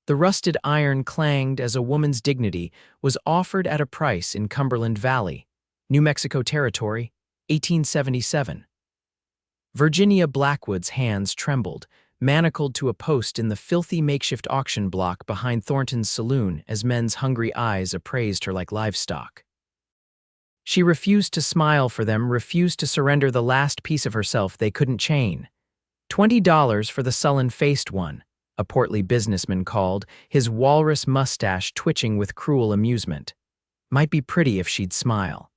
The rusted iron clanged as a woman's dignity was offered at a price in Cumberland Valley, New Mexico Territory, 1877. Virginia Blackwood's hands trembled, manacled to a post in the filthy makeshift auction block behind Thornton's saloon as men's hungry eyes appraised her like livestock. She refused to smile for them, refused to surrender the last piece of herself they couldn't chain. $20 for the sullen-faced one, a portly businessman called, his walrus mustache twitching with cruel amusement. Might be pretty if she'd smile.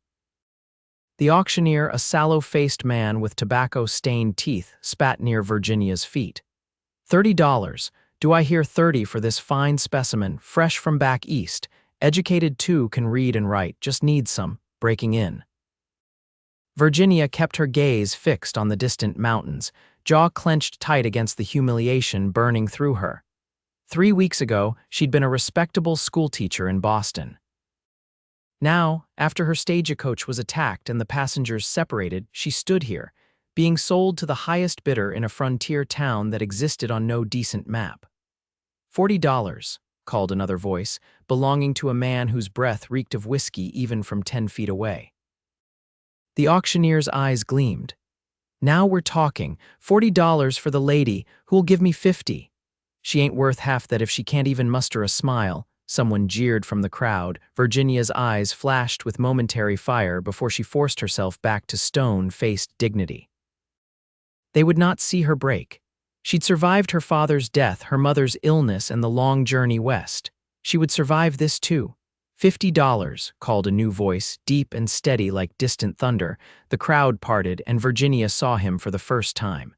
The auctioneer, a sallow-faced man with tobacco-stained teeth, spat near Virginia's feet. $30. Do I hear 30 for this fine specimen, fresh from back east? Educated too, can read and write, just needs some breaking in. Virginia kept her gaze fixed on the distant mountains, jaw clenched tight against the humiliation burning through her. 3 weeks ago, she'd been a respectable schoolteacher in Boston. Now, after her stagecoach was attacked and the passengers separated, she stood here, being sold to the highest bidder in a frontier town that existed on no decent map. $40, called another voice, belonging to a man whose breath reeked of whiskey even from 10 feet away. The auctioneer's eyes gleamed. Now we're talking, $40 for the lady, who'll give me 50. She ain't worth half that if she can't even muster a smile, someone jeered from the crowd. Virginia's eyes flashed with momentary fire before she forced herself back to stone-faced dignity. They would not see her break. She'd survived her father's death, her mother's illness, and the long journey west. She would survive this too. $50, called a new voice, deep and steady like distant thunder. The crowd parted, and Virginia saw him for the first time.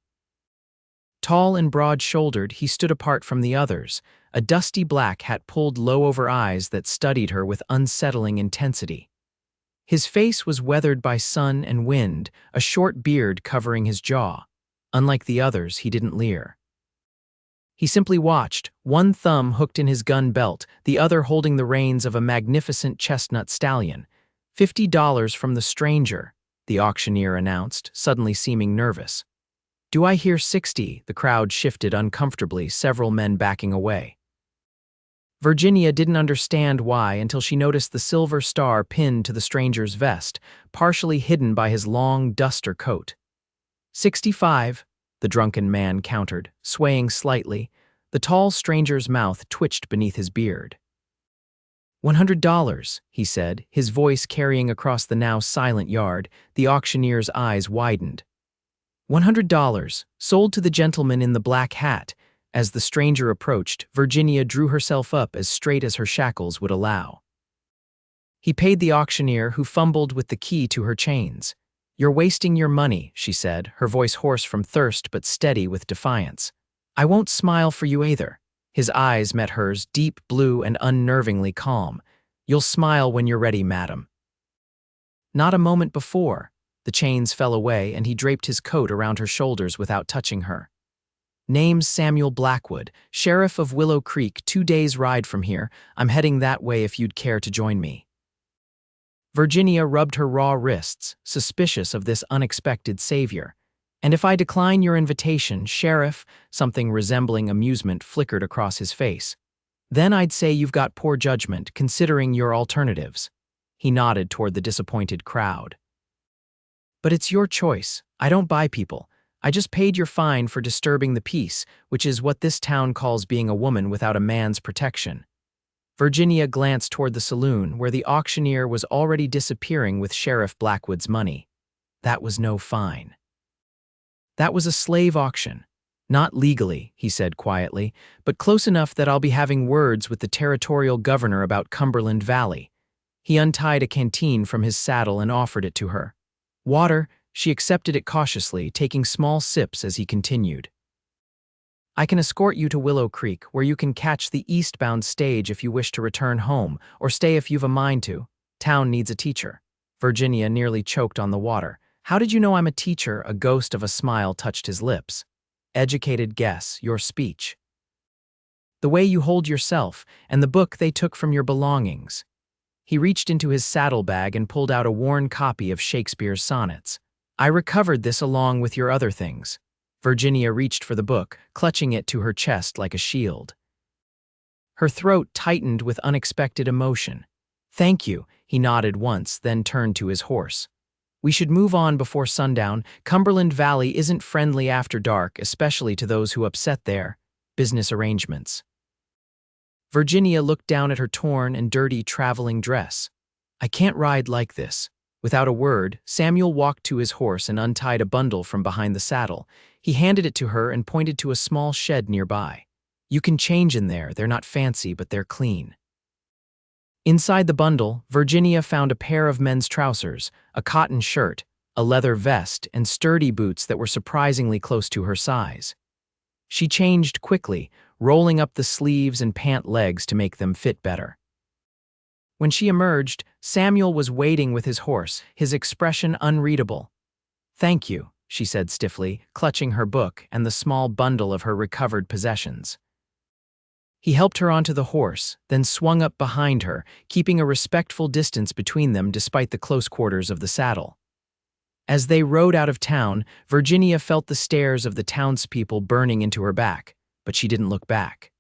Tall and broad-shouldered, he stood apart from the others, a dusty black hat pulled low over eyes that studied her with unsettling intensity. His face was weathered by sun and wind, a short beard covering his jaw. Unlike the others, he didn't leer. He simply watched, one thumb hooked in his gun belt, the other holding the reins of a magnificent chestnut stallion. $50 from the stranger, the auctioneer announced, suddenly seeming nervous. Do I hear 60? The crowd shifted uncomfortably, several men backing away. Virginia didn't understand why until she noticed the silver star pinned to the stranger's vest, partially hidden by his long duster coat. 65, the drunken man countered, swaying slightly. The tall stranger's mouth twitched beneath his beard. $100, he said, his voice carrying across the now silent yard. The auctioneer's eyes widened. $100, sold to the gentleman in the black hat. As the stranger approached, Virginia drew herself up as straight as her shackles would allow. He paid the auctioneer, who fumbled with the key to her chains. You're wasting your money, she said, her voice hoarse from thirst but steady with defiance. I won't smile for you either. His eyes met hers, deep blue and unnervingly calm. You'll smile when you're ready, madam. Not a moment before. The chains fell away and he draped his coat around her shoulders without touching her. Name's Samuel Blackwood, Sheriff of Willow Creek, 2 days' ride from here. I'm heading that way if you'd care to join me. Virginia rubbed her raw wrists, suspicious of this unexpected savior. And if I decline your invitation, Sheriff, something resembling amusement flickered across his face. Then I'd say you've got poor judgment, considering your alternatives. He nodded toward the disappointed crowd. But it's your choice. I don't buy people. I just paid your fine for disturbing the peace, which is what this town calls being a woman without a man's protection. Virginia glanced toward the saloon, where the auctioneer was already disappearing with Sheriff Blackwood's money. That was no fine. That was a slave auction. Not legally, he said quietly, but close enough that I'll be having words with the territorial governor about Cumberland Valley. He untied a canteen from his saddle and offered it to her. Water, she accepted it cautiously, taking small sips as he continued. I can escort you to Willow Creek, where you can catch the eastbound stage if you wish to return home, or stay if you've a mind to. Town needs a teacher. Virginia nearly choked on the water. How did you know I'm a teacher? A ghost of a smile touched his lips. Educated guess, your speech. The way you hold yourself, and the book they took from your belongings. He reached into his saddlebag and pulled out a worn copy of Shakespeare's sonnets. I recovered this along with your other things. Virginia reached for the book, clutching it to her chest like a shield. Her throat tightened with unexpected emotion. "Thank you," he nodded once, then turned to his horse. "We should move on before sundown. Cumberland Valley isn't friendly after dark, especially to those who upset their business arrangements." Virginia looked down at her torn and dirty traveling dress. "I can't ride like this." Without a word, Samuel walked to his horse and untied a bundle from behind the saddle. He handed it to her and pointed to a small shed nearby. "You can change in there. They're not fancy, but they're clean." Inside the bundle, Virginia found a pair of men's trousers, a cotton shirt, a leather vest, and sturdy boots that were surprisingly close to her size. She changed quickly, rolling up the sleeves and pant legs to make them fit better. When she emerged, Samuel was waiting with his horse, his expression unreadable. "Thank you," she said stiffly, clutching her book and the small bundle of her recovered possessions. He helped her onto the horse, then swung up behind her, keeping a respectful distance between them despite the close quarters of the saddle. As they rode out of town, Virginia felt the stares of the townspeople burning into her back, but she didn't look back.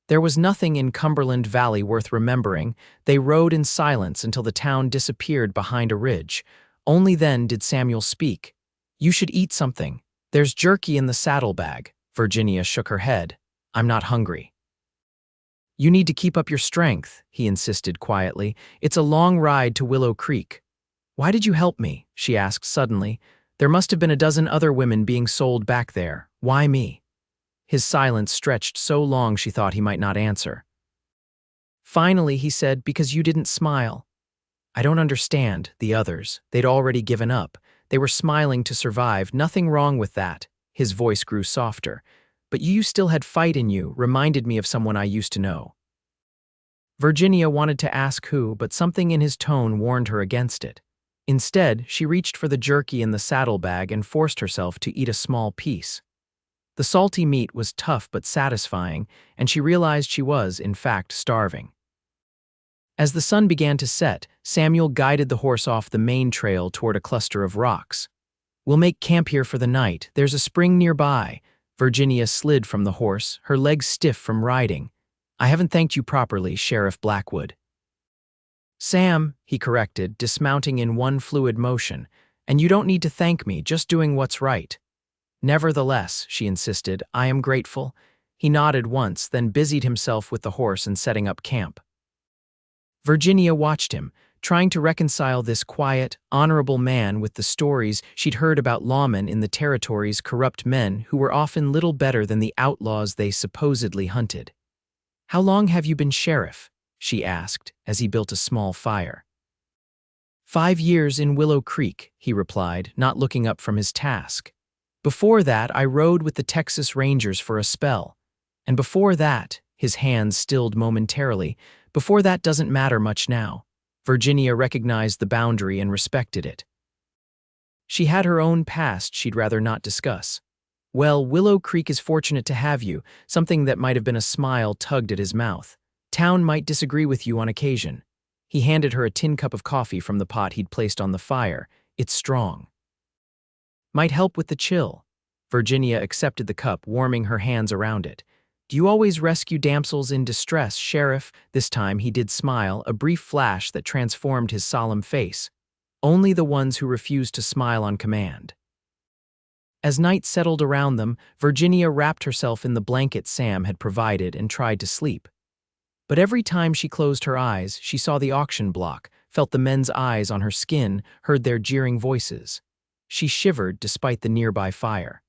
There was nothing in Cumberland Valley worth remembering. They rode in silence until the town disappeared behind a ridge. Only then did Samuel speak. "You should eat something. There's jerky in the saddlebag." Virginia shook her head. "I'm not hungry." "You need to keep up your strength," he insisted quietly. "It's a long ride to Willow Creek." "Why did you help me?" she asked suddenly. "There must have been a dozen other women being sold back there. Why me?" His silence stretched so long she thought he might not answer. Finally, he said, "Because you didn't smile." "I don't understand." The others, they'd already given up. They were smiling to survive. "Nothing wrong with that." His voice grew softer. "But you still had fight in you, reminded me of someone I used to know." Virginia wanted to ask who, but something in his tone warned her against it. Instead, she reached for the jerky in the saddlebag and forced herself to eat a small piece. The salty meat was tough but satisfying, and she realized she was, in fact, starving. As the sun began to set, Samuel guided the horse off the main trail toward a cluster of rocks. "We'll make camp here for the night. There's a spring nearby." Virginia slid from the horse, her legs stiff from riding. "I haven't thanked you properly, Sheriff Blackwood." "Sam," he corrected, dismounting in one fluid motion. "And you don't need to thank me, just doing what's right." "Nevertheless," she insisted, "I am grateful." He nodded once, then busied himself with the horse and setting up camp. Virginia watched him, trying to reconcile this quiet, honorable man with the stories she'd heard about lawmen in the territory's corrupt men who were often little better than the outlaws they supposedly hunted. "How long have you been sheriff?" she asked, as he built a small fire. 5 years in Willow Creek," he replied, not looking up from his task. "Before that, I rode with the Texas Rangers for a spell. And before that," his hands stilled momentarily, "before that doesn't matter much now." Virginia recognized the boundary and respected it. She had her own past she'd rather not discuss. "Well, Willow Creek is fortunate to have you," something that might have been a smile tugged at his mouth. "Town might disagree with you on occasion." He handed her a tin cup of coffee from the pot he'd placed on the fire. "It's strong. Might help with the chill." Virginia accepted the cup, warming her hands around it. "Do you always rescue damsels in distress, Sheriff?" This time he did smile, a brief flash that transformed his solemn face. "Only the ones who refuse to smile on command." As night settled around them, Virginia wrapped herself in the blanket Sam had provided and tried to sleep. But every time she closed her eyes, she saw the auction block, felt the men's eyes on her skin, heard their jeering voices. She shivered despite the nearby fire.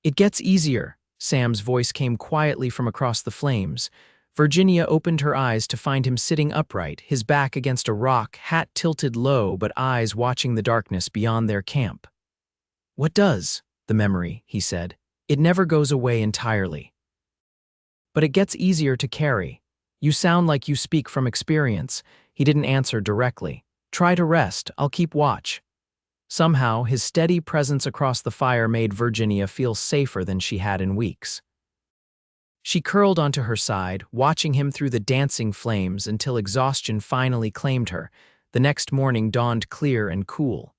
"It gets easier," Sam's voice came quietly from across the flames. Virginia opened her eyes to find him sitting upright, his back against a rock, hat tilted low but eyes watching the darkness beyond their camp. "What does?" "The memory," he said. "It never goes away entirely. But it gets easier to carry. You sound like you speak from experience." He didn't answer directly. "Try to rest. I'll keep watch." Somehow, his steady presence across the fire made Virginia feel safer than she had in weeks. She curled onto her side, watching him through the dancing flames until exhaustion finally claimed her. The next morning dawned clear and cool.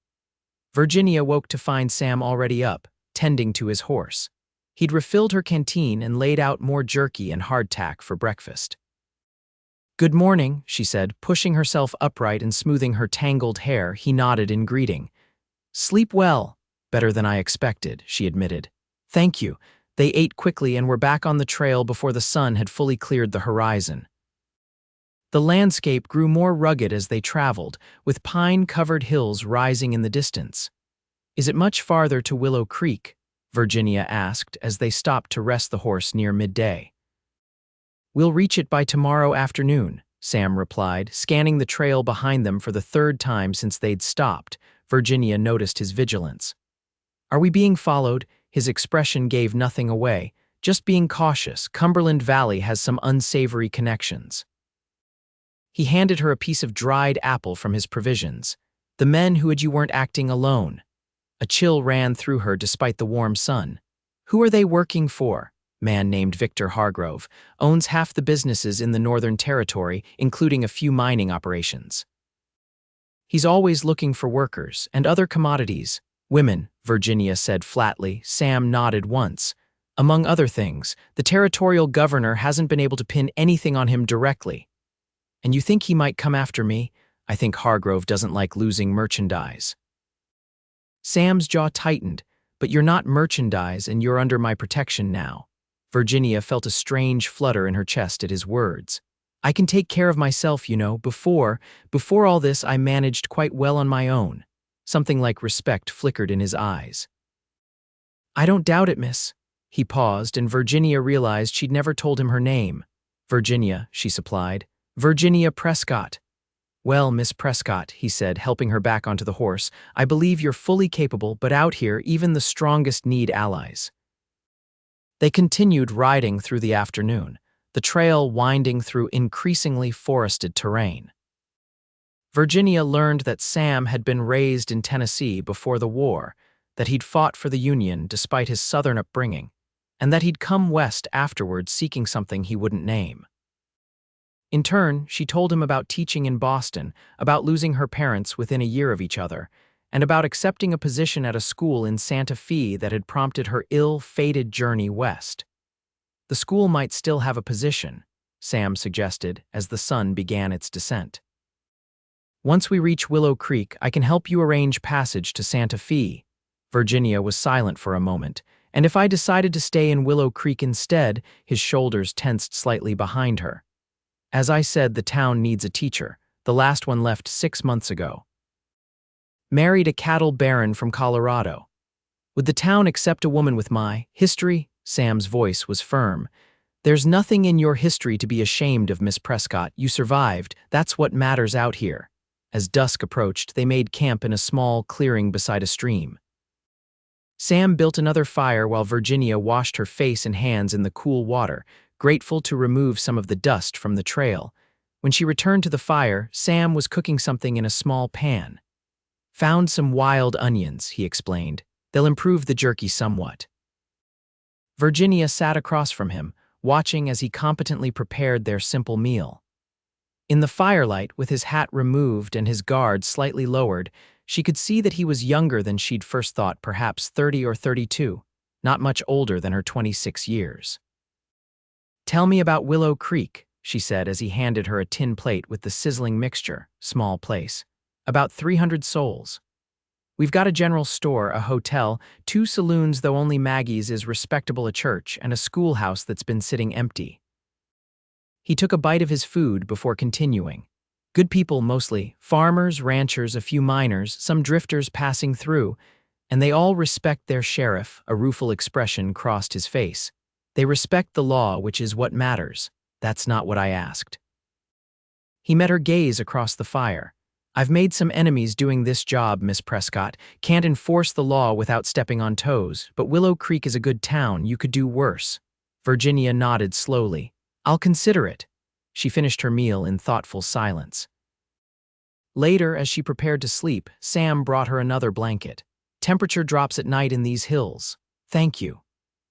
Virginia woke to find Sam already up, tending to his horse. He'd refilled her canteen and laid out more jerky and hardtack for breakfast. "Good morning," she said, pushing herself upright and smoothing her tangled hair. He nodded in greeting. "Sleep well." "Better than I expected," she admitted. "Thank you." They ate quickly and were back on the trail before the sun had fully cleared the horizon. The landscape grew more rugged as they traveled, with pine-covered hills rising in the distance. "Is it much farther to Willow Creek?" Virginia asked as they stopped to rest the horse near midday. "We'll reach it by tomorrow afternoon," Sam replied, scanning the trail behind them for the third time since they'd stopped. Virginia noticed his vigilance. "Are we being followed?" His expression gave nothing away. "Just being cautious. Cumberland Valley has some unsavory connections." He handed her a piece of dried apple from his provisions. "The men who had you weren't acting alone." A chill ran through her despite the warm sun. "Who are they working for?" Man named Victor Hargrove owns half the businesses in the Northern Territory, including a few mining operations. "He's always looking for workers and other commodities." "Women," Virginia said flatly. Sam nodded once. "Among other things, the territorial governor hasn't been able to pin anything on him directly." "And you think he might come after me?" "I think Hargrove doesn't like losing merchandise." Sam's jaw tightened. "But you're not merchandise and you're under my protection now." Virginia felt a strange flutter in her chest at his words. "I can take care of myself, you know. Before all this, I managed quite well on my own." Something like respect flickered in his eyes. "I don't doubt it, miss." He paused, and Virginia realized she'd never told him her name. "Virginia," she supplied. "Virginia Prescott." "Well, Miss Prescott," he said, helping her back onto the horse, "I believe you're fully capable, but out here, even the strongest need allies." They continued riding through the afternoon, the trail winding through increasingly forested terrain. Virginia learned that Sam had been raised in Tennessee before the war, that he'd fought for the Union despite his Southern upbringing, and that he'd come west afterward seeking something he wouldn't name. In turn, she told him about teaching in Boston, about losing her parents within a year of each other, and about accepting a position at a school in Santa Fe that had prompted her ill-fated journey west. The school might still have a position, Sam suggested as the sun began its descent. "Once we reach Willow Creek, I can help you arrange passage to Santa Fe." Virginia was silent for a moment, and if I decided to stay in Willow Creek instead, his shoulders tensed slightly behind her. "As I said, the town needs a teacher. The last one left 6 months ago. Married a cattle baron from Colorado. Would the town accept a woman with my history?" Sam's voice was firm. "There's nothing in your history to be ashamed of, Miss Prescott. You survived. That's what matters out here." As dusk approached, they made camp in a small clearing beside a stream. Sam built another fire while Virginia washed her face and hands in the cool water, grateful to remove some of the dust from the trail. When she returned to the fire, Sam was cooking something in a small pan. "Found some wild onions," he explained. "They'll improve the jerky somewhat." Virginia sat across from him, watching as he competently prepared their simple meal. In the firelight, with his hat removed and his guard slightly lowered, she could see that he was younger than she'd first thought, perhaps 30 or 32, not much older than her 26 years. "Tell me about Willow Creek," she said as he handed her a tin plate with the sizzling mixture. "Small place. About 300 souls. We've got a general store, a hotel, 2 saloons, though only Maggie's is respectable, a church, and a schoolhouse that's been sitting empty." He took a bite of his food before continuing. "Good people mostly, farmers, ranchers, a few miners, some drifters passing through, and they all respect their sheriff." A rueful expression crossed his face. "They respect the law, which is what matters." "That's not what I asked." He met her gaze across the fire. "I've made some enemies doing this job, Miss Prescott. Can't enforce the law without stepping on toes, but Willow Creek is a good town. You could do worse." Virginia nodded slowly. "I'll consider it." She finished her meal in thoughtful silence. Later, as she prepared to sleep, Sam brought her another blanket. "Temperature drops at night in these hills." "Thank you."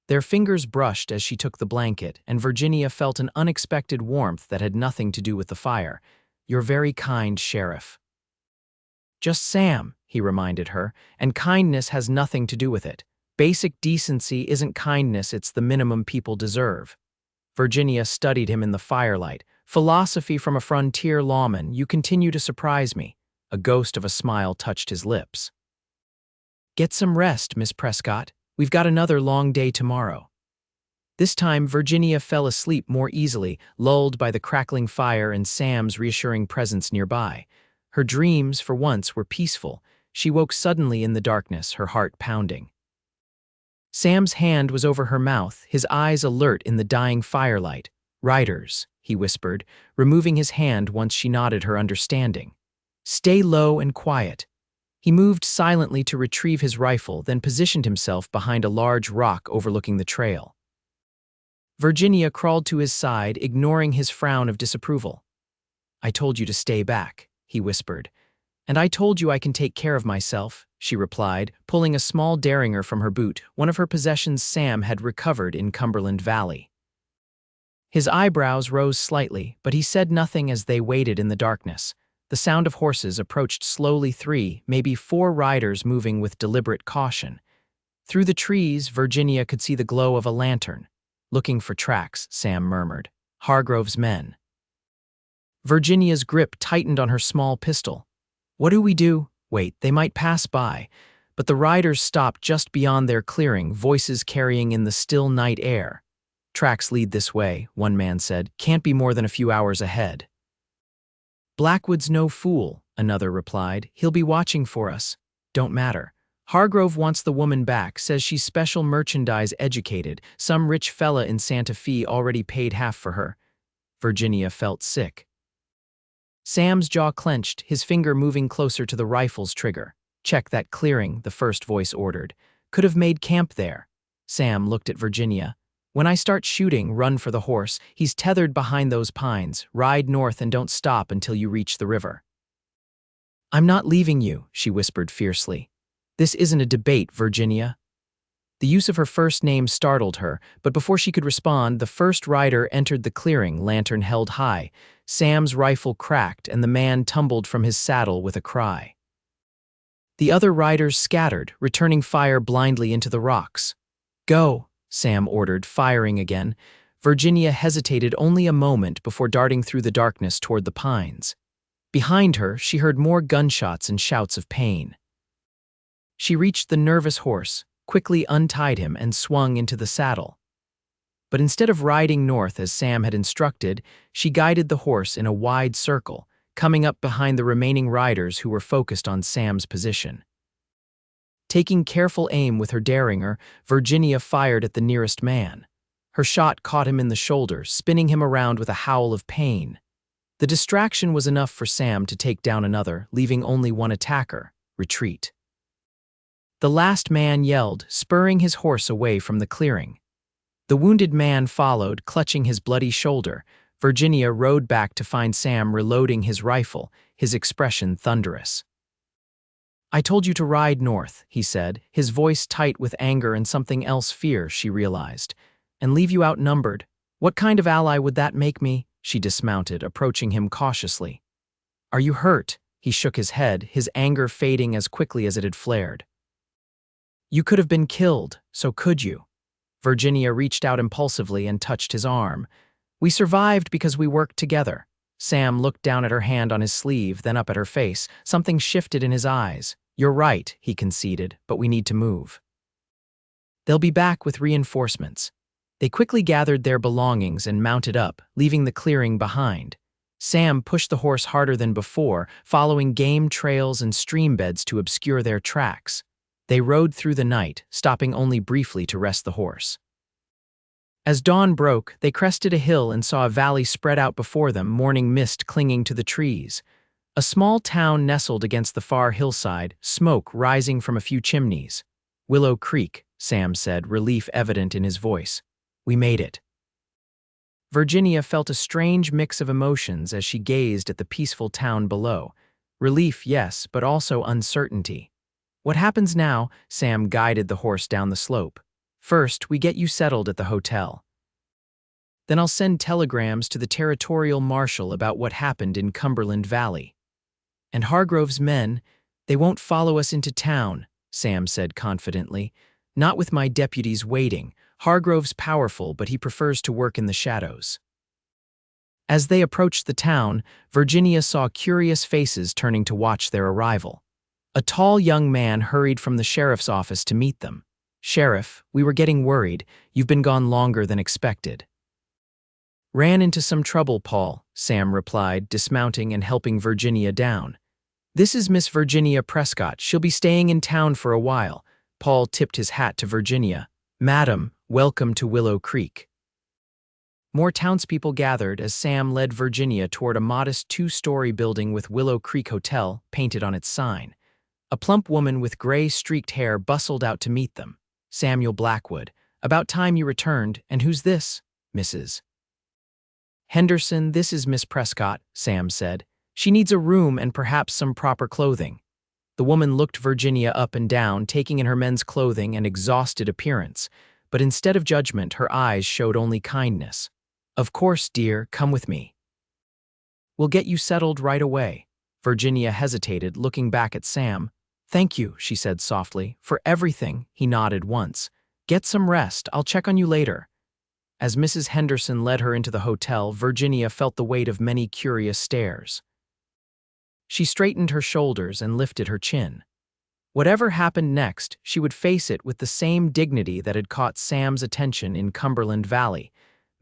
Their fingers brushed as she took the blanket, and Virginia felt an unexpected warmth that had nothing to do with the fire. "You're very kind, Sheriff." "Just Sam," he reminded her, "and kindness has nothing to do with it." Basic decency isn't kindness, it's the minimum people deserve. Virginia studied him in the firelight. Philosophy from a frontier lawman, you continue to surprise me. A ghost of a smile touched his lips. Get some rest, Miss Prescott. We've got another long day tomorrow. This time, Virginia fell asleep more easily, lulled by the crackling fire and Sam's reassuring presence nearby. Her dreams, for once, were peaceful. She woke suddenly in the darkness, her heart pounding. Sam's hand was over her mouth, his eyes alert in the dying firelight. Riders, he whispered, removing his hand once she nodded her understanding. Stay low and quiet. He moved silently to retrieve his rifle, then positioned himself behind a large rock overlooking the trail. Virginia crawled to his side, ignoring his frown of disapproval. I told you to stay back, he whispered. And I told you I can take care of myself, she replied, pulling a small derringer from her boot, one of her possessions Sam had recovered in Cumberland Valley. His eyebrows rose slightly, but he said nothing as they waited in the darkness. The sound of horses approached slowly, 3, maybe 4 riders moving with deliberate caution. Through the trees, Virginia could see the glow of a lantern. Looking for tracks, Sam murmured. Hargrove's men. Virginia's grip tightened on her small pistol. What do we do? Wait, they might pass by. But the riders stopped just beyond their clearing, voices carrying in the still night air. Tracks lead this way, one man said. Can't be more than a few hours ahead. Blackwood's no fool, another replied. He'll be watching for us. Don't matter. Hargrove wants the woman back, says she's special merchandise educated. Some rich fella in Santa Fe already paid half for her. Virginia felt sick. Sam's jaw clenched, his finger moving closer to the rifle's trigger. Check that clearing, the first voice ordered. Could have made camp there. Sam looked at Virginia. When I start shooting, run for the horse. He's tethered behind those pines. Ride north and don't stop until you reach the river. I'm not leaving you, she whispered fiercely. This isn't a debate, Virginia. The use of her first name startled her, but before she could respond, the first rider entered the clearing, lantern held high. Sam's rifle cracked, and the man tumbled from his saddle with a cry. The other riders scattered, returning fire blindly into the rocks. Go, Sam ordered, firing again. Virginia hesitated only a moment before darting through the darkness toward the pines. Behind her, she heard more gunshots and shouts of pain. She reached the nervous horse, quickly untied him, and swung into the saddle. But instead of riding north as Sam had instructed, she guided the horse in a wide circle, coming up behind the remaining riders who were focused on Sam's position. Taking careful aim with her derringer, Virginia fired at the nearest man. Her shot caught him in the shoulder, spinning him around with a howl of pain. The distraction was enough for Sam to take down another, leaving only one attacker. Retreat. The last man yelled, spurring his horse away from the clearing. The wounded man followed, clutching his bloody shoulder. Virginia rode back to find Sam reloading his rifle, his expression thunderous. I told you to ride north, he said, his voice tight with anger and something else, fear, she realized. And leave you outnumbered. What kind of ally would that make me? She dismounted, approaching him cautiously. Are you hurt? He shook his head, his anger fading as quickly as it had flared. You could have been killed, so could you? Virginia reached out impulsively and touched his arm. We survived because we worked together. Sam looked down at her hand on his sleeve, then up at her face. Something shifted in his eyes. You're right, he conceded, but we need to move. They'll be back with reinforcements. They quickly gathered their belongings and mounted up, leaving the clearing behind. Sam pushed the horse harder than before, following game trails and stream beds to obscure their tracks. They rode through the night, stopping only briefly to rest the horse. As dawn broke, they crested a hill and saw a valley spread out before them, morning mist clinging to the trees. A small town nestled against the far hillside, smoke rising from a few chimneys. Willow Creek, Sam said, relief evident in his voice. We made it. Virginia felt a strange mix of emotions as she gazed at the peaceful town below. Relief, yes, but also uncertainty. What happens now? Sam guided the horse down the slope. First, we get you settled at the hotel. Then I'll send telegrams to the territorial marshal about what happened in Cumberland Valley. And Hargrove's men, they won't follow us into town, Sam said confidently. Not with my deputies waiting. Hargrove's powerful, but he prefers to work in the shadows. As they approached the town, Virginia saw curious faces turning to watch their arrival. A tall young man hurried from the sheriff's office to meet them. "Sheriff, we were getting worried. You've been gone longer than expected." "Ran into some trouble, Paul," Sam replied, dismounting and helping Virginia down. "This is Miss Virginia Prescott. She'll be staying in town for a while." Paul tipped his hat to Virginia. "Madam, welcome to Willow Creek." More townspeople gathered as Sam led Virginia toward a modest two-story building with Willow Creek Hotel painted on its sign. A plump woman with gray streaked hair bustled out to meet them. "Samuel Blackwood. About time you returned. And who's this, Mrs. Henderson?" "This is Miss Prescott," Sam said. "She needs a room and perhaps some proper clothing." The woman looked Virginia up and down, taking in her men's clothing and exhausted appearance, but instead of judgment, her eyes showed only kindness. "Of course, dear, come with me. We'll get you settled right away." Virginia hesitated, looking back at Sam. "Thank you," she said softly, "for everything." He nodded once. "Get some rest. I'll check on you later." As Mrs. Henderson led her into the hotel, Virginia felt the weight of many curious stares. She straightened her shoulders and lifted her chin. Whatever happened next, she would face it with the same dignity that had caught Sam's attention in Cumberland Valley.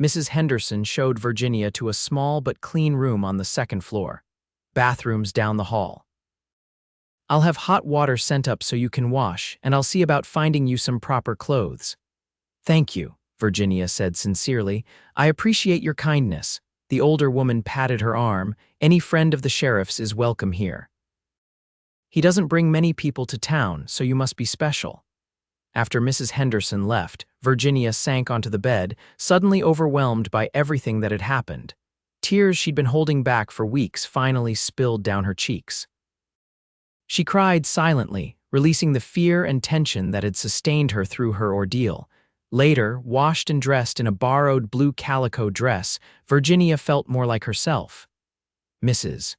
Mrs. Henderson showed Virginia to a small but clean room on the second floor. Bathrooms down the hall. "I'll have hot water sent up so you can wash, and I'll see about finding you some proper clothes." "Thank you," Virginia said sincerely. "I appreciate your kindness." The older woman patted her arm. "Any friend of the sheriff's is welcome here. He doesn't bring many people to town, so you must be special." After Mrs. Henderson left, Virginia sank onto the bed, suddenly overwhelmed by everything that had happened. Tears she'd been holding back for weeks finally spilled down her cheeks. She cried silently, releasing the fear and tension that had sustained her through her ordeal. Later, washed and dressed in a borrowed blue calico dress, Virginia felt more like herself. Mrs.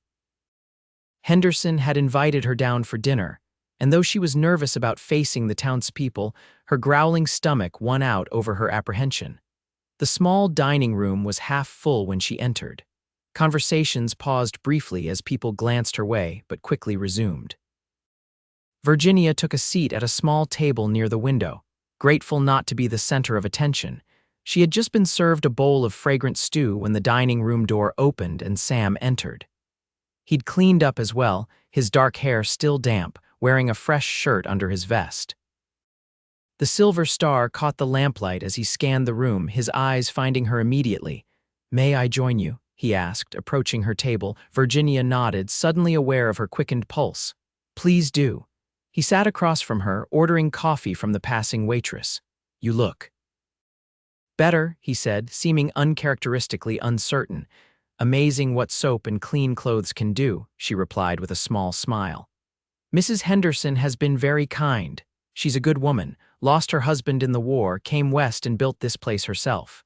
Henderson had invited her down for dinner, and though she was nervous about facing the townspeople, her growling stomach won out over her apprehension. The small dining room was half full when she entered. Conversations paused briefly as people glanced her way, but quickly resumed. Virginia took a seat at a small table near the window, grateful not to be the center of attention. She had just been served a bowl of fragrant stew when the dining room door opened and Sam entered. He'd cleaned up as well, his dark hair still damp, wearing a fresh shirt under his vest. The silver star caught the lamplight as he scanned the room, his eyes finding her immediately. "May I join you?" he asked, approaching her table. Virginia nodded, suddenly aware of her quickened pulse. "Please do." He sat across from her, ordering coffee from the passing waitress. "You look better," he said, seeming uncharacteristically uncertain. "Amazing what soap and clean clothes can do," she replied with a small smile. "Mrs. Henderson has been very kind. She's a good woman, lost her husband in the war, came west and built this place herself."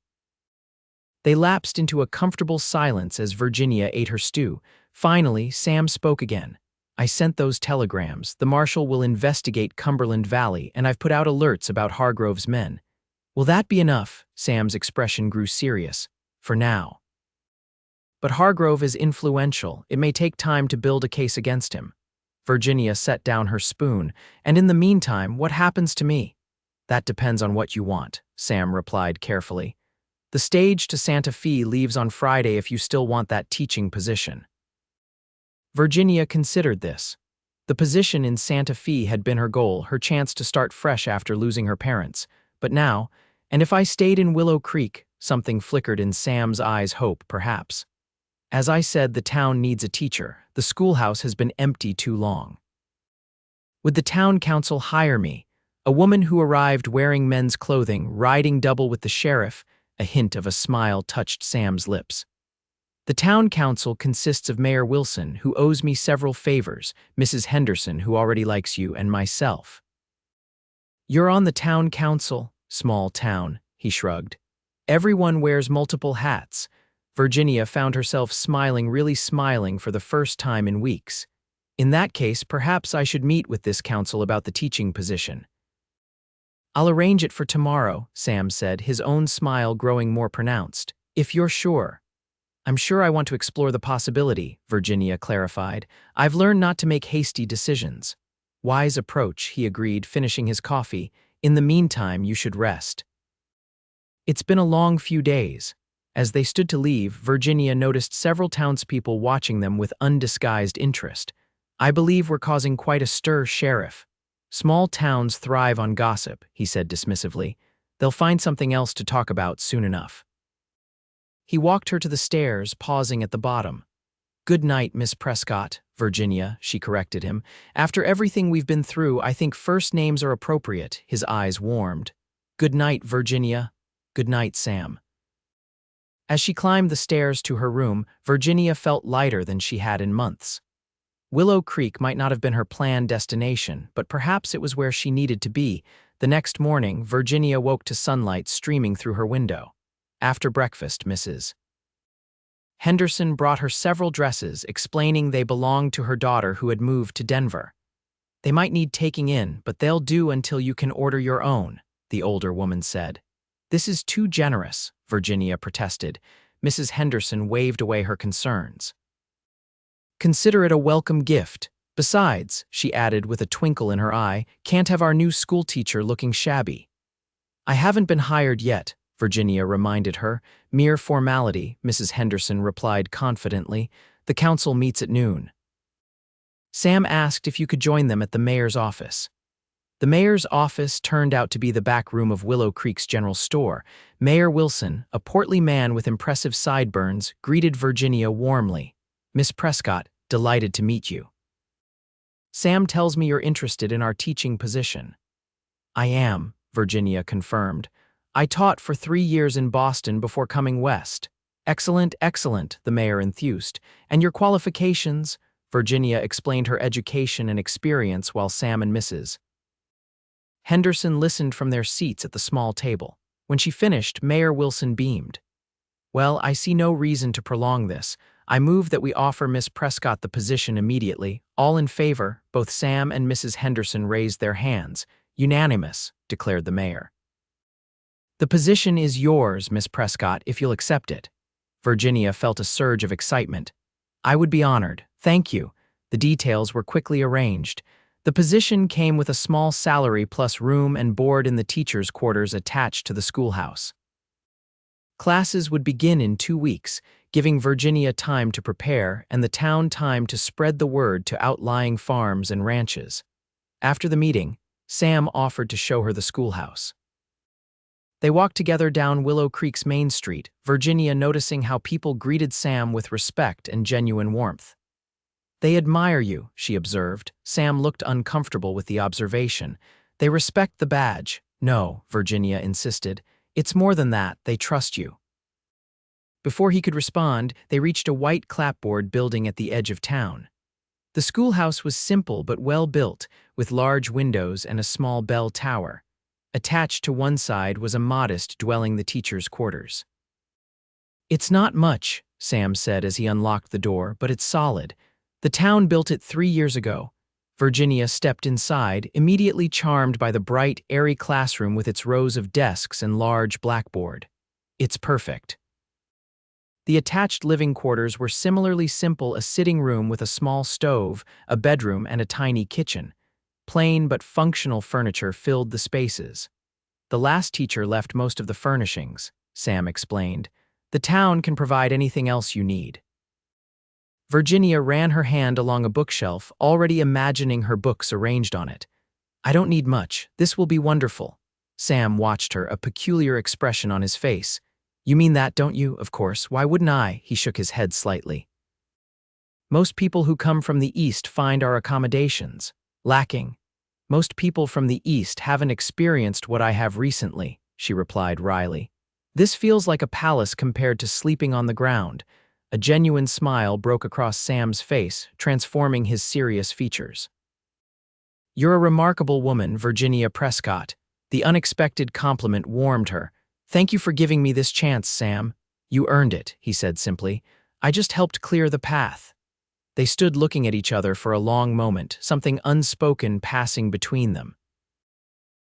They lapsed into a comfortable silence as Virginia ate her stew. Finally, Sam spoke again. "I sent those telegrams. The marshal will investigate Cumberland Valley, and I've put out alerts about Hargrove's men." "Will that be enough?" Sam's expression grew serious. "For now. But Hargrove is influential. It may take time to build a case against him." Virginia set down her spoon. "And in the meantime, what happens to me?" "That depends on what you want," Sam replied carefully. "The stage to Santa Fe leaves on Friday if you still want that teaching position." Virginia considered this. The position in Santa Fe had been her goal, her chance to start fresh after losing her parents. But now, and if I stayed in Willow Creek, something flickered in Sam's eyes, hope, perhaps. "As I said, the town needs a teacher. The schoolhouse has been empty too long. Would the town council hire me?" A woman who arrived wearing men's clothing, riding double with the sheriff, a hint of a smile touched Sam's lips. "The town council consists of Mayor Wilson, who owes me several favors, Mrs. Henderson, who already likes you, and myself." "You're on the town council?" "Small town," he shrugged. "Everyone wears multiple hats." Virginia found herself smiling, really smiling for the first time in weeks. "In that case, perhaps I should meet with this council about the teaching position." I'll arrange it for tomorrow, Sam said, his own smile growing more pronounced. If you're sure. I'm sure I want to explore the possibility, Virginia clarified. I've learned not to make hasty decisions. Wise approach, he agreed, finishing his coffee. In the meantime, you should rest. It's been a long few days. As they stood to leave, Virginia noticed several townspeople watching them with undisguised interest. I believe we're causing quite a stir, Sheriff. Small towns thrive on gossip, he said dismissively. They'll find something else to talk about soon enough. He walked her to the stairs, pausing at the bottom. Good night, Miss Prescott, Virginia, she corrected him. After everything we've been through, I think first names are appropriate. His eyes warmed. Good night, Virginia. Good night, Sam. As she climbed the stairs to her room, Virginia felt lighter than she had in months. Willow Creek might not have been her planned destination, but perhaps it was where she needed to be. The next morning, Virginia woke to sunlight streaming through her window. After breakfast, Mrs. Henderson brought her several dresses, explaining they belonged to her daughter who had moved to Denver. They might need taking in, but they'll do until you can order your own, the older woman said. This is too generous, Virginia protested. Mrs. Henderson waved away her concerns. Consider it a welcome gift. Besides, she added with a twinkle in her eye, can't have our new schoolteacher looking shabby. I haven't been hired yet, Virginia reminded her. Mere formality, Mrs. Henderson replied confidently. The council meets at noon. Sam asked if you could join them at the mayor's office. The mayor's office turned out to be the back room of Willow Creek's general store. Mayor Wilson, a portly man with impressive sideburns, greeted Virginia warmly. Miss Prescott, delighted to meet you. Sam tells me you're interested in our teaching position. I am, Virginia confirmed. I taught for 3 years in Boston before coming west. Excellent, excellent, the mayor enthused. And your qualifications? Virginia explained her education and experience while Sam and Mrs. Henderson listened from their seats at the small table. When she finished, Mayor Wilson beamed. Well, I see no reason to prolong this. I move that we offer Miss Prescott the position immediately. All in favor, both Sam and Mrs. Henderson raised their hands. Unanimous, declared the mayor. The position is yours, Miss Prescott, if you'll accept it. Virginia felt a surge of excitement. I would be honored. Thank you. The details were quickly arranged. The position came with a small salary plus room and board in the teachers' quarters attached to the schoolhouse. Classes would begin in 2 weeks, giving Virginia time to prepare and the town time to spread the word to outlying farms and ranches. After the meeting, Sam offered to show her the schoolhouse. They walked together down Willow Creek's main street, Virginia noticing how people greeted Sam with respect and genuine warmth. They admire you, she observed. Sam looked uncomfortable with the observation. They respect the badge. No, Virginia insisted. It's more than that, they trust you. Before he could respond, they reached a white clapboard building at the edge of town. The schoolhouse was simple but well built, with large windows and a small bell tower. Attached to one side was a modest dwelling, the teacher's quarters. It's not much, Sam said as he unlocked the door, but it's solid. The town built it 3 years ago. Virginia stepped inside, immediately charmed by the bright, airy classroom with its rows of desks and large blackboard. It's perfect. The attached living quarters were similarly simple, a sitting room with a small stove, a bedroom, and a tiny kitchen. Plain but functional furniture filled the spaces. The last teacher left most of the furnishings, Sam explained. The town can provide anything else you need. Virginia ran her hand along a bookshelf, already imagining her books arranged on it. I don't need much. This will be wonderful. Sam watched her, a peculiar expression on his face. You mean that, don't you? Of course. Why wouldn't I? He shook his head slightly. Most people who come from the East find our accommodations lacking. Most people from the East haven't experienced what I have recently, she replied wryly. This feels like a palace compared to sleeping on the ground. A genuine smile broke across Sam's face, transforming his serious features. You're a remarkable woman, Virginia Prescott. The unexpected compliment warmed her. Thank you for giving me this chance, Sam. You earned it, he said simply. I just helped clear the path. They stood looking at each other for a long moment, something unspoken passing between them.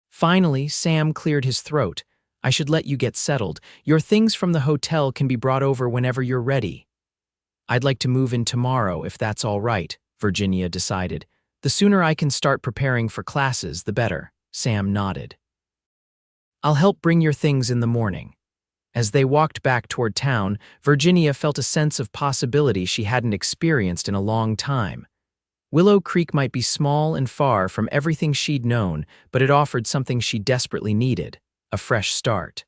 Finally, Sam cleared his throat. I should let you get settled. Your things from the hotel can be brought over whenever you're ready. I'd like to move in tomorrow, if that's all right, Virginia decided. The sooner I can start preparing for classes, the better. Sam nodded. I'll help bring your things in the morning. As they walked back toward town, Virginia felt a sense of possibility she hadn't experienced in a long time. Willow Creek might be small and far from everything she'd known, but it offered something she desperately needed: a fresh start.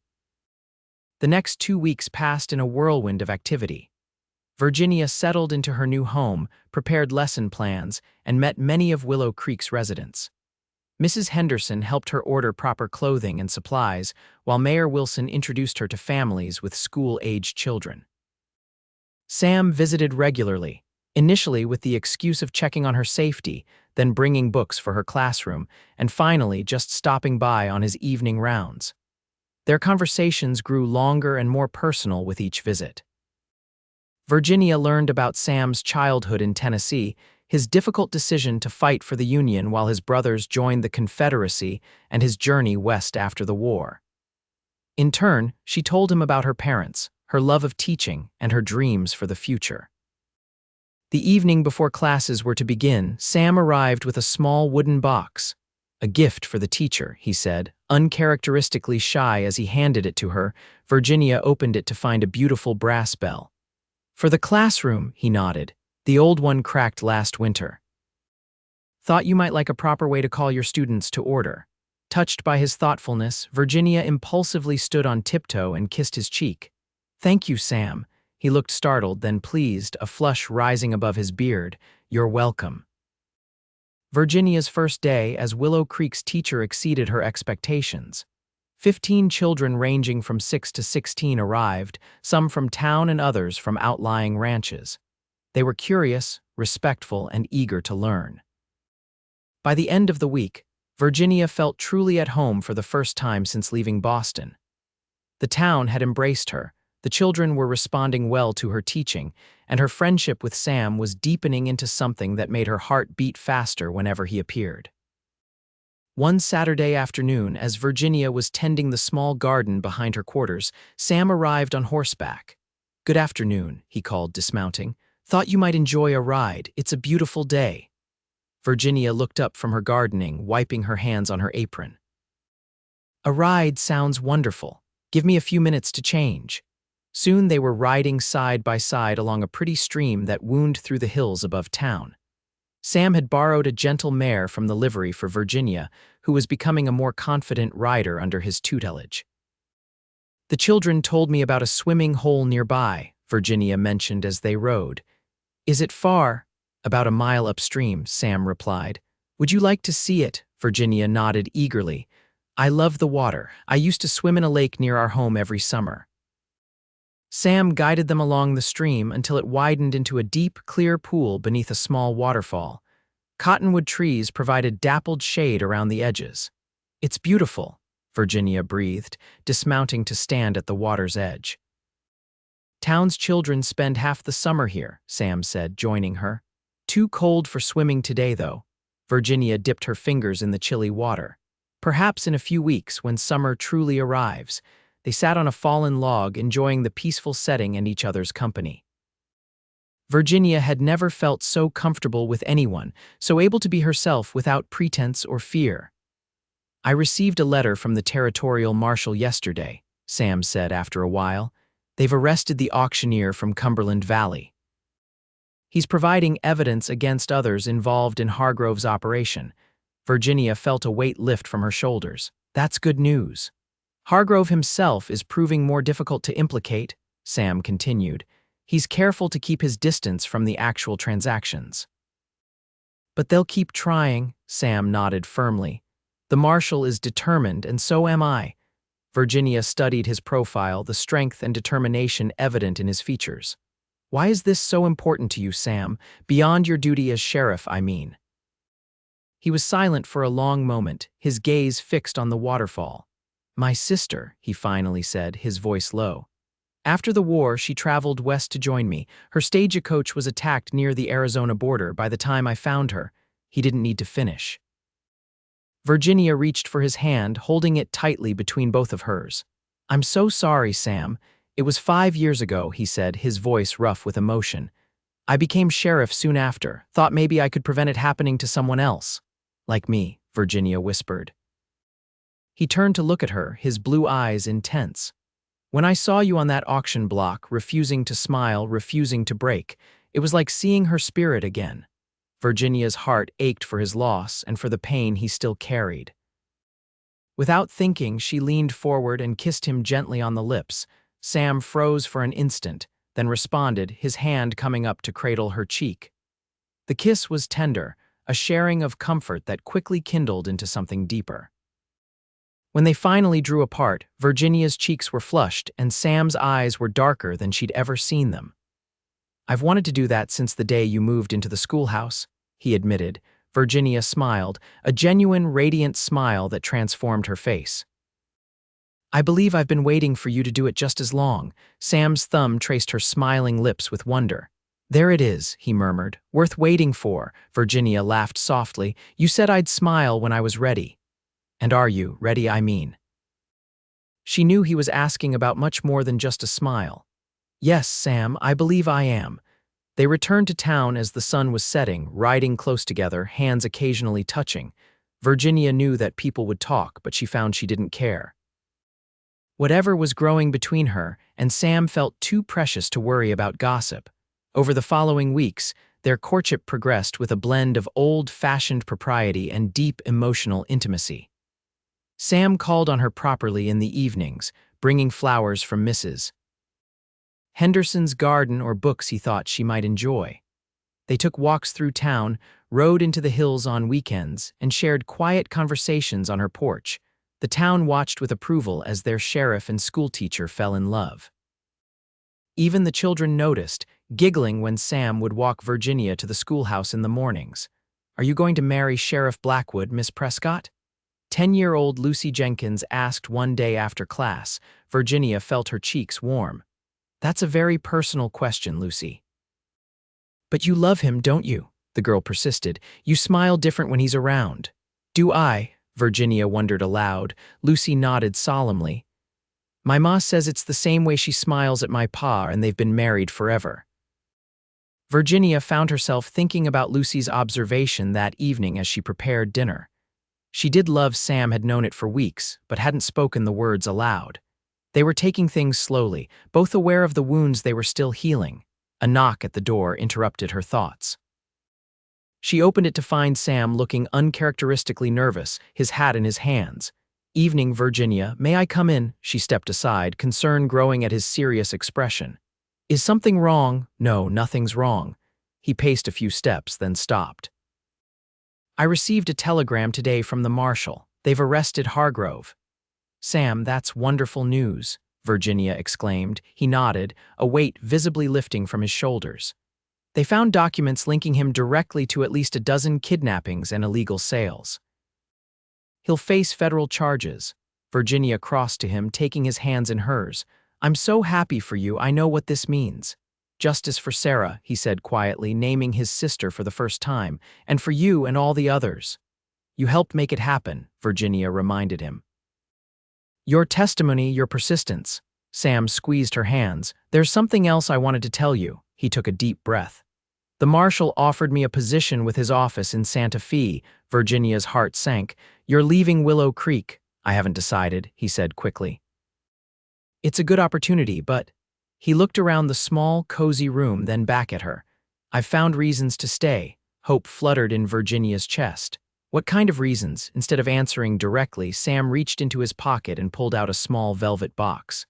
The next 2 weeks passed in a whirlwind of activity. Virginia settled into her new home, prepared lesson plans, and met many of Willow Creek's residents. Mrs. Henderson helped her order proper clothing and supplies, while Mayor Wilson introduced her to families with school-aged children. Sam visited regularly, initially with the excuse of checking on her safety, then bringing books for her classroom, and finally just stopping by on his evening rounds. Their conversations grew longer and more personal with each visit. Virginia learned about Sam's childhood in Tennessee, his difficult decision to fight for the Union while his brothers joined the Confederacy, and his journey west after the war. In turn, she told him about her parents, her love of teaching, and her dreams for the future. The evening before classes were to begin, Sam arrived with a small wooden box. A gift for the teacher, he said, uncharacteristically shy as he handed it to her. Virginia opened it to find a beautiful brass bell. For the classroom, he nodded. The old one cracked last winter. Thought you might like a proper way to call your students to order. Touched by his thoughtfulness, Virginia impulsively stood on tiptoe and kissed his cheek. Thank you, Sam. He looked startled, then pleased, a flush rising above his beard. You're welcome. Virginia's first day as Willow Creek's teacher exceeded her expectations. 15 children ranging from 6 to 16 arrived, some from town and others from outlying ranches. They were curious, respectful, and eager to learn. By the end of the week, Virginia felt truly at home for the first time since leaving Boston. The town had embraced her, the children were responding well to her teaching, and her friendship with Sam was deepening into something that made her heart beat faster whenever he appeared. One Saturday afternoon, as Virginia was tending the small garden behind her quarters, Sam arrived on horseback. Good afternoon, he called, dismounting. Thought you might enjoy a ride. It's a beautiful day. Virginia looked up from her gardening, wiping her hands on her apron. A ride sounds wonderful. Give me a few minutes to change. Soon they were riding side by side along a pretty stream that wound through the hills above town. Sam had borrowed a gentle mare from the livery for Virginia, who was becoming a more confident rider under his tutelage. The children told me about a swimming hole nearby, Virginia mentioned as they rode. Is it far? About a mile upstream, Sam replied. Would you like to see it? Virginia nodded eagerly. I love the water. I used to swim in a lake near our home every summer. Sam guided them along the stream until it widened into a deep, clear pool beneath a small waterfall. Cottonwood trees provided dappled shade around the edges. It's beautiful, Virginia breathed, dismounting to stand at the water's edge. Town's children spend half the summer here, Sam said, joining her. Too cold for swimming today, though. Virginia dipped her fingers in the chilly water. Perhaps in a few weeks, when summer truly arrives. They sat on a fallen log, enjoying the peaceful setting and each other's company. Virginia had never felt so comfortable with anyone, so able to be herself without pretense or fear. I received a letter from the territorial marshal yesterday, Sam said after a while. They've arrested the auctioneer from Cumberland Valley. He's providing evidence against others involved in Hargrove's operation. Virginia felt a weight lift from her shoulders. That's good news. Hargrove himself is proving more difficult to implicate, Sam continued. He's careful to keep his distance from the actual transactions. But they'll keep trying, Sam nodded firmly. The marshal is determined, and so am I. Virginia studied his profile, the strength and determination evident in his features. Why is this so important to you, Sam? Beyond your duty as sheriff, I mean. He was silent for a long moment, his gaze fixed on the waterfall. My sister, he finally said, his voice low. After the war, she traveled west to join me. Her stagecoach was attacked near the Arizona border. By the time I found her, he didn't need to finish. Virginia reached for his hand, holding it tightly between both of hers. "I'm so sorry, Sam. It was 5 years ago," he said, his voice rough with emotion. "I became sheriff soon after, thought maybe I could prevent it happening to someone else." "Like me," Virginia whispered. He turned to look at her, his blue eyes intense. "When I saw you on that auction block, refusing to smile, refusing to break, it was like seeing her spirit again." Virginia's heart ached for his loss and for the pain he still carried. Without thinking, she leaned forward and kissed him gently on the lips. Sam froze for an instant, then responded, his hand coming up to cradle her cheek. The kiss was tender, a sharing of comfort that quickly kindled into something deeper. When they finally drew apart, Virginia's cheeks were flushed and Sam's eyes were darker than she'd ever seen them. "I've wanted to do that since the day you moved into the schoolhouse," he admitted. Virginia smiled, a genuine, radiant smile that transformed her face. "I believe I've been waiting for you to do it just as long." Sam's thumb traced her smiling lips with wonder. "There it is," he murmured. "Worth waiting for." Virginia laughed softly. "You said I'd smile when I was ready." "And are you ready, I mean?" She knew he was asking about much more than just a smile. "Yes, Sam, I believe I am." They returned to town as the sun was setting, riding close together, hands occasionally touching. Virginia knew that people would talk, but she found she didn't care. Whatever was growing between her and Sam felt too precious to worry about gossip. Over the following weeks, their courtship progressed with a blend of old-fashioned propriety and deep emotional intimacy. Sam called on her properly in the evenings, bringing flowers from Mrs. Henderson's garden or books he thought she might enjoy. They took walks through town, rode into the hills on weekends, and shared quiet conversations on her porch. The town watched with approval as their sheriff and schoolteacher fell in love. Even the children noticed, giggling when Sam would walk Virginia to the schoolhouse in the mornings. "Are you going to marry Sheriff Blackwood, Miss Prescott?" 10-year-old Lucy Jenkins asked one day after class. Virginia felt her cheeks warm. "That's a very personal question, Lucy." "But you love him, don't you?" the girl persisted. "You smile different when he's around." "Do I?" Virginia wondered aloud. Lucy nodded solemnly. "My ma says it's the same way she smiles at my pa, and they've been married forever." Virginia found herself thinking about Lucy's observation that evening as she prepared dinner. She did love Sam, had known it for weeks, but hadn't spoken the words aloud. They were taking things slowly, both aware of the wounds they were still healing. A knock at the door interrupted her thoughts. She opened it to find Sam looking uncharacteristically nervous, his hat in his hands. "Evening, Virginia. May I come in?" She stepped aside, concern growing at his serious expression. "Is something wrong?" "No, nothing's wrong." He paced a few steps, then stopped. "I received a telegram today from the marshal. They've arrested Hargrove." "Sam, that's wonderful news," Virginia exclaimed. He nodded, a weight visibly lifting from his shoulders. "They found documents linking him directly to at least a dozen kidnappings and illegal sales. He'll face federal charges." Virginia crossed to him, taking his hands in hers. "I'm so happy for you. I know what this means." "Justice for Sarah," he said quietly, naming his sister for the first time, "and for you and all the others." "You helped make it happen," Virginia reminded him. "Your testimony, your persistence." Sam squeezed her hands. "There's something else I wanted to tell you." He took a deep breath. "The marshal offered me a position with his office in Santa Fe." Virginia's heart sank. "You're leaving Willow Creek." "I haven't decided," he said quickly. "It's a good opportunity, but—" He looked around the small, cozy room, then back at her. "I've found reasons to stay." Hope fluttered in Virginia's chest. "What kind of reasons?" Instead of answering directly, Sam reached into his pocket and pulled out a small velvet box.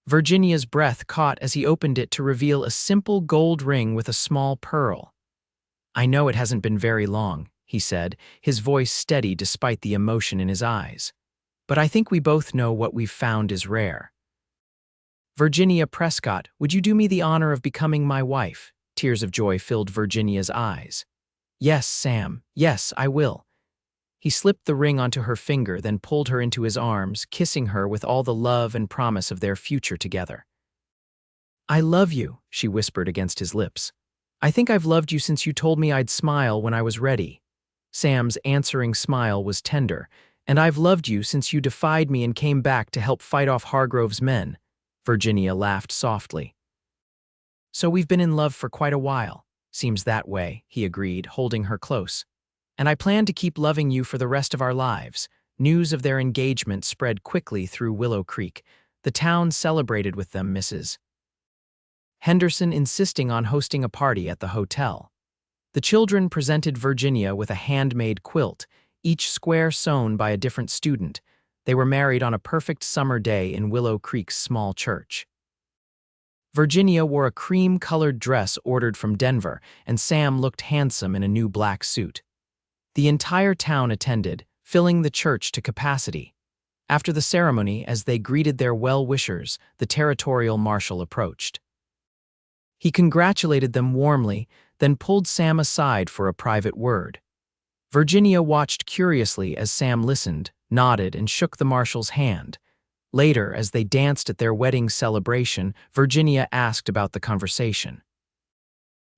Virginia's breath caught as he opened it to reveal a simple gold ring with a small pearl. "I know it hasn't been very long," he said, his voice steady despite the emotion in his eyes. "But I think we both know what we've found is rare." "Virginia Prescott, would you do me the honor of becoming my wife?" Tears of joy filled Virginia's eyes. "Yes, Sam. Yes, I will." He slipped the ring onto her finger, then pulled her into his arms, kissing her with all the love and promise of their future together. "I love you," she whispered against his lips. "I think I've loved you since you told me I'd smile when I was ready." Sam's answering smile was tender. "And I've loved you since you defied me and came back to help fight off Hargrove's men." Virginia laughed softly. "So we've been in love for quite a while." "Seems that way," he agreed, holding her close. "And I plan to keep loving you for the rest of our lives." News of their engagement spread quickly through Willow Creek. The town celebrated with them, Mrs. Henderson insisting on hosting a party at the hotel. The children presented Virginia with a handmade quilt, each square sewn by a different student. They were married on a perfect summer day in Willow Creek's small church. Virginia wore a cream-colored dress ordered from Denver, and Sam looked handsome in a new black suit. The entire town attended, filling the church to capacity. After the ceremony, as they greeted their well-wishers, the territorial marshal approached. He congratulated them warmly, then pulled Sam aside for a private word. Virginia watched curiously as Sam listened, nodded, and shook the marshal's hand. Later, as they danced at their wedding celebration, Virginia asked about the conversation.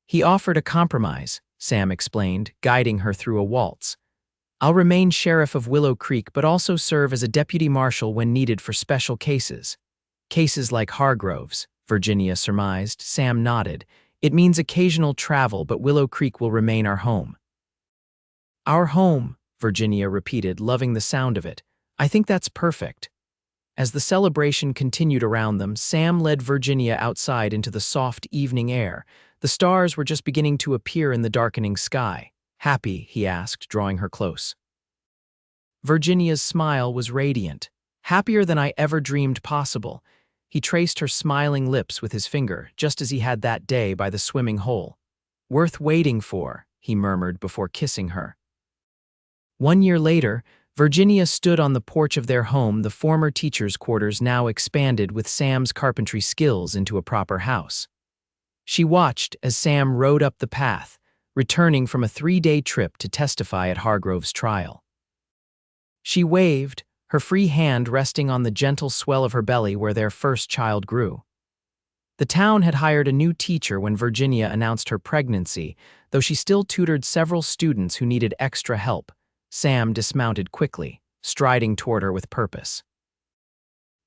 "He offered a compromise," Sam explained, guiding her through a waltz. "I'll remain sheriff of Willow Creek but also serve as a deputy marshal when needed for special cases." "Cases like Hargrove's," Virginia surmised. Sam nodded. "It means occasional travel, but Willow Creek will remain our home." "Our home," Virginia repeated, loving the sound of it. "I think that's perfect." As the celebration continued around them, Sam led Virginia outside into the soft evening air. The stars were just beginning to appear in the darkening sky. "Happy?" he asked, drawing her close. Virginia's smile was radiant. "Happier than I ever dreamed possible." He traced her smiling lips with his finger, just as he had that day by the swimming hole. "Worth waiting for," he murmured before kissing her. 1 year later, Virginia stood on the porch of their home, the former teacher's quarters now expanded with Sam's carpentry skills into a proper house. She watched as Sam rode up the path, returning from a 3-day trip to testify at Hargrove's trial. She waved, her free hand resting on the gentle swell of her belly where their first child grew. The town had hired a new teacher when Virginia announced her pregnancy, though she still tutored several students who needed extra help. Sam dismounted quickly, striding toward her with purpose.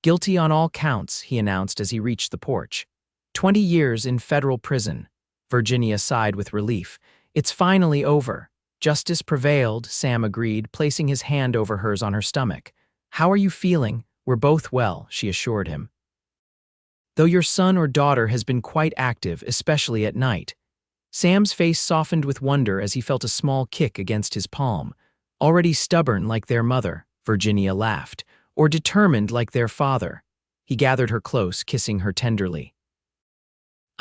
"Guilty on all counts," he announced as he reached the porch. 20 years in federal prison." Virginia sighed with relief. "It's finally over." "Justice prevailed," Sam agreed, placing his hand over hers on her stomach. "How are you feeling?" "We're both well," she assured him. "Though your son or daughter has been quite active, especially at night." Sam's face softened with wonder as he felt a small kick against his palm. "Already stubborn like their mother," Virginia laughed, "or determined like their father." He gathered her close, kissing her tenderly.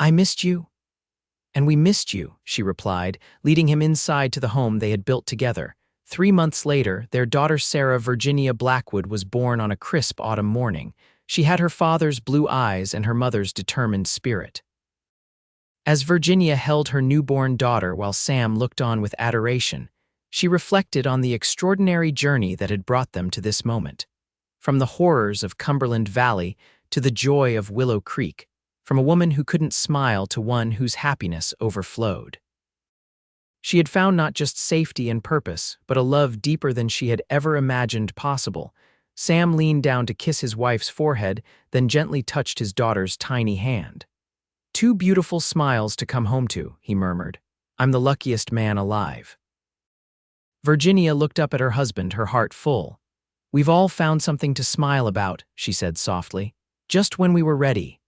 "I missed you." "And we missed you," she replied, leading him inside to the home they had built together. 3 months later, their daughter Sarah Virginia Blackwood was born on a crisp autumn morning. She had her father's blue eyes and her mother's determined spirit. As Virginia held her newborn daughter while Sam looked on with adoration, she reflected on the extraordinary journey that had brought them to this moment. From the horrors of Cumberland Valley to the joy of Willow Creek, from a woman who couldn't smile to one whose happiness overflowed. She had found not just safety and purpose, but a love deeper than she had ever imagined possible. Sam leaned down to kiss his wife's forehead, then gently touched his daughter's tiny hand. "Two beautiful smiles to come home to," he murmured. "I'm the luckiest man alive." Virginia looked up at her husband, her heart full. "We've all found something to smile about," she said softly. "Just when we were ready."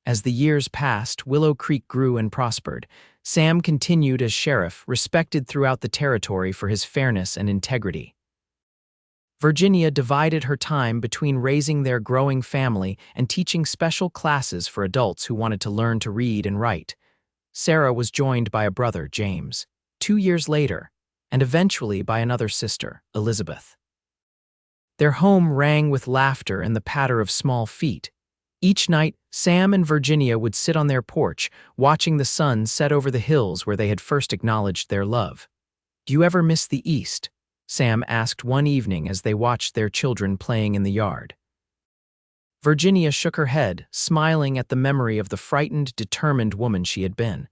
As the years passed, Willow Creek grew and prospered. Sam continued as sheriff, respected throughout the territory for his fairness and integrity. Virginia divided her time between raising their growing family and teaching special classes for adults who wanted to learn to read and write. Sarah was joined by a brother, James, 2 years later, and eventually by another sister, Elizabeth. Their home rang with laughter and the patter of small feet. Each night, Sam and Virginia would sit on their porch, watching the sun set over the hills where they had first acknowledged their love. "Do you ever miss the East?" Sam asked one evening as they watched their children playing in the yard. Virginia shook her head, smiling at the memory of the frightened, determined woman she had been.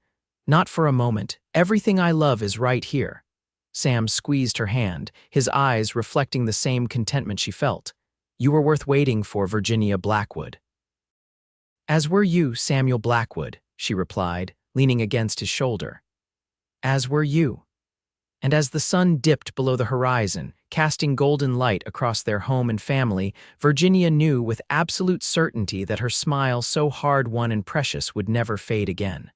"Not for a moment. Everything I love is right here." Sam squeezed her hand, his eyes reflecting the same contentment she felt. "You were worth waiting for, Virginia Blackwood." "As were you, Samuel Blackwood," she replied, leaning against his shoulder. "As were you." And as the sun dipped below the horizon, casting golden light across their home and family, Virginia knew with absolute certainty that her smile, so hard-won and precious, would never fade again.